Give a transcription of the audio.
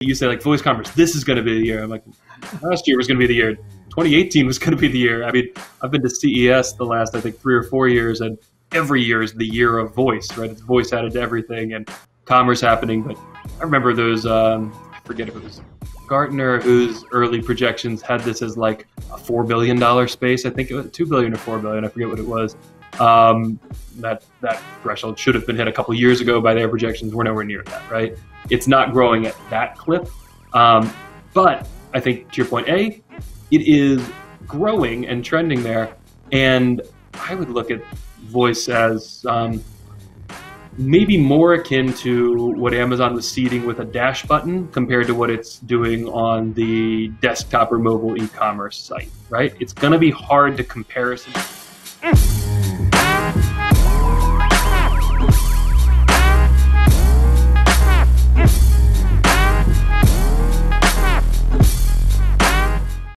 You say like voice commerce, this is going to be the year. I'm like, last year was going to be the year. 2018 was going to be the year. I mean, I've been to CES the last, I think, 3 or 4 years, and every year is the year of voice, right? It's voice added to everything and commerce happening. But I remember those, I forget if it was Gartner, whose early projections had this as like a $4 billion space. I think it was $2 billion or $4 billion. I forget what it was. That threshold should have been hit a couple years ago by their projections. We're nowhere near that, right? It's not growing at that clip. But I think to your point, it is growing and trending there. And I would look at voice as maybe more akin to what Amazon was seeding with a dash button compared to what it's doing on the desktop or mobile e-commerce site, right? It's going to be hard to comparison.